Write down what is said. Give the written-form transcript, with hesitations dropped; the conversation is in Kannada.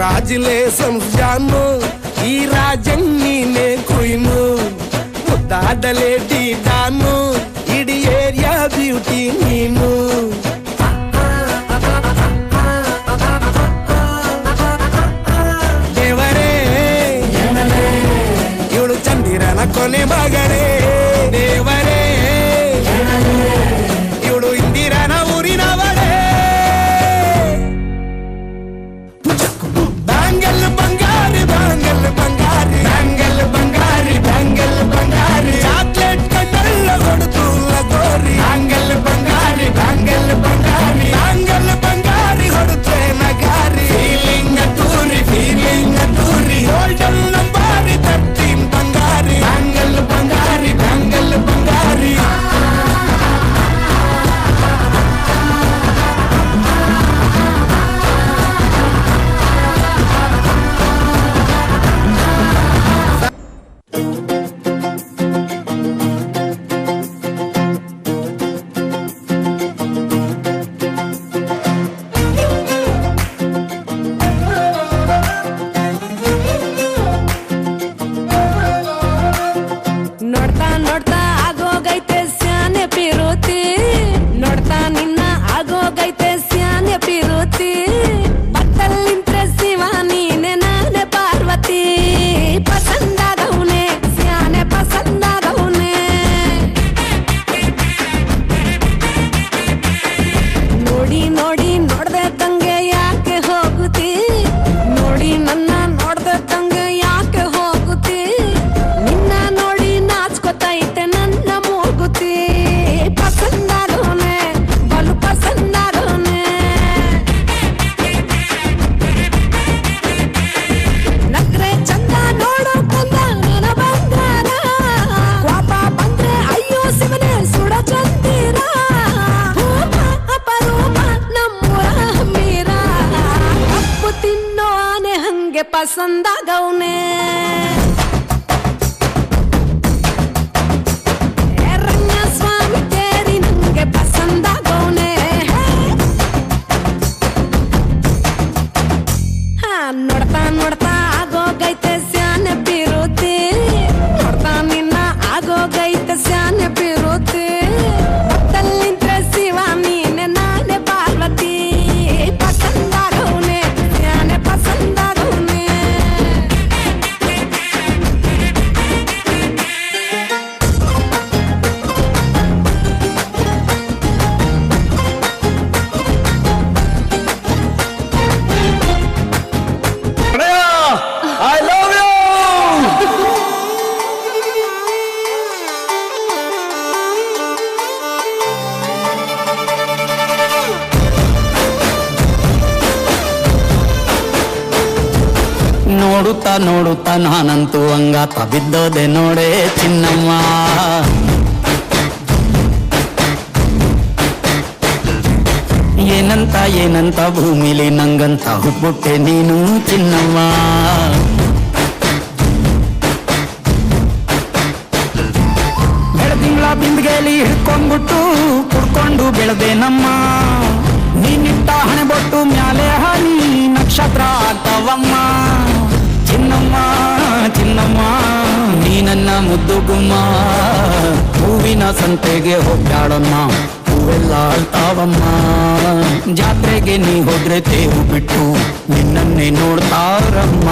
ಕಂಗ್ರಾಚುಲೇಷನ್ಸ್ ಜಾನು, ಈ ರಾಜಂಗ್ ನೀನೆ ಕ್ವೀನು, ಮುದ್ದಾದ ಲೇಡಿ ನಾನು, ಇಡೀ ಏರಿಯಾ ಬ್ಯೂಟಿ ನೀನು. ದೇವರೇ ಇವಳು ಚಂದಿರನ ಕೊನೆ ಮಗಳೇ, ದೇವರೇ ಇವಳು ಇಂದಿರನ ಊರಿನವಳೇ. ಬ್ಯಾಂಗಲ್ ಬಂಗಾರಿ ಬ್ಯಾಂಗಲ್ ಬಂಗಾರಿ ಬ್ಯಾಂಗಲ್ ಬಂಗಾರಿ ಬ್ಯಾಂಗಲ್ ಬಂಗಾರಿ, ಚಾಕ್ಲೇಟ್ ಕಣ್ಣಲ್ಲ ಕೊಡುತ್ತು ಲಗೋರಿ. ಬ್ಯಾಂಗಲ್ ಬಂಗಾರಿ ಬ್ಯಾಂಗಲ್ ಬಂಗಾರಿ ಬ್ಯಾಂಗಲ್ ಬಂಗಾರಿ ಹೊಡುತ್ತೆ ನಗಾರಿ. ಫೀಲಿಂಗ್ ಟೂರಿ ಗೋಲ್ಡನ್ ನಂಬಾರಿ 13 ಬಂಗಾರಿ. ಬ್ಯಾಂಗಲ್ ಬಂಗಾರಿ ಬ್ಯಾಂಗಲ್ ಬಂಗಾರಿ. ನೋಡ್ತಾ ನೋಡ್ತಾ ಆಗೋಗೈತೆ ಸ್ಯಾನೆ ಪಿರುತಿ, ನೋಡ್ತಾ ನಿನ್ನ ಆಗೋಗೈತೆ ಸ್ಯಾನೆ ಪಿರುತಿ. ಪಕ್ಕಲ್ಲಿಂತ್ರೆ ಶಿವ ನೀನೆ ನಾನೆ ಪಾರ್ವತಿ, ಪಸಂದಾಗವ್ನೆ ಸ್ಯಾನೆ ಪಸಂದಾಗವ್ನೆ. ನೋಡಿ ನೋಡಿ ನೋಡ್ದೆ ತಂಗೆ ಯಾಕೆ ಹೋಗುತ್ತಿ, ನೋಡಿ ನನ್ನ ನೋಡ್ದೆ ತಂಗೆ ಯಾಕೆ ಹೋಗುತ್ತಿ. ನಿನ್ನ ನೋಡಿ ನಾಚ್ಕೊತೈತೆ ನನ್ನ ಮೂಗುತಿ, ಪಸಂದಾಗವ್ನೆ ಬಲು ಪಸಂದಾಗವ್ನೆ. ನಕ್ರೆ ಚಂದ ನೋಡೋ ಕಂದ ನನ್ನ ಬಂಗಾರ, ಕೋಪ ಬಂದ್ರೆ ಅಯ್ಯೋ ಶಿವನೇ ಸುಡ ಚಂದಿರ. ರೂಪ ಅಪರೂಪ ನಮ್ಮೂರ ಹಮ್ಮೀರ, ಕಪ್ಪು ತಿನ್ನೋ ಆನೆ ಹಂಗೆ ಪಸಂದಾಗವ್ನೆ. ರಂಗಸ್ವಾಮಿ ತೇರಿ ನಂಗೆ ಪಸಂದಾಗವ್ನೆ. ನೋಡ್ತಾ ನೋಡ್ತಾ ಆಗೋಗೈತೆ ಸ್ಯಾನೆ ಪಿರುತಿ, ನೋಡ್ತಾ ನಿನ್ನ ಆಗೋಗೈತೆ ಸ್ಯಾನೆ ಪಿರುತಿ. ಪಕ್ಕಲ್ಲಿಂತ್ರೆ ಶಿವ ನೀನೆ ನಾನೆ ಪಾರ್ವತಿ, ಪಸಂದಾಗವ್ನೆ ಸ್ಯಾನೆ ಪಸಂದಾಗವ್ನೆ. I love you. ನೋಡುತ್ತಾ ನೋಡುತ್ತಾ ನಾನಂತೂ ಹಂಗಾತ ಬಿದ್ದೋದೆ ನೋಡೇ ಚಿನ್ನಮ್ಮ. ಏನಂತ ಏನಂತ ಭೂಮಿಲಿ ನಂಗಂತ ಹುಟ್ಬಿಟ್ಟೆ ನೀನು ಚಿನ್ನಮ್ಮ. ಬೆಳದಿಂಗಳ ಬಿಂದಿಗೆಯಲ್ಲಿ ಹಿಡ್ಕೊಂಡ್ಬಿಟ್ಟು ಕುಡ್ಕೊಂಡು ಬೆಳೆದೆ ನಮ್ಮ. ನೀನಿಟ್ಟ ಹಣೆ ಬೊಟ್ಟು ಮ್ಯಾಲೆ ಹನಿ ನಕ್ಷತ್ರ ಆಗ್ತಾವಮ್ಮ. ಚಿನ್ನಮ್ಮ ಚಿನ್ನಮ್ಮ ನೀ ನನ್ನ ಮುದ್ದು ಗುಮ್ಮ, ಹೂವಿನ ಸಂತೆಗೆ ಹೋಗ್ಯಾಡಮ್ಮ ಹೂವೆಲ್ಲ ಅಳ್ತಾವಮ್ಮ. ಜಾತ್ರೆಗೆ ನೀ ಹೋದ್ರೆ ತೇರು ಬಿಟ್ಟು ನಿನ್ನನ್ನೇ ನೋಡ್ತಾರಮ್ಮ.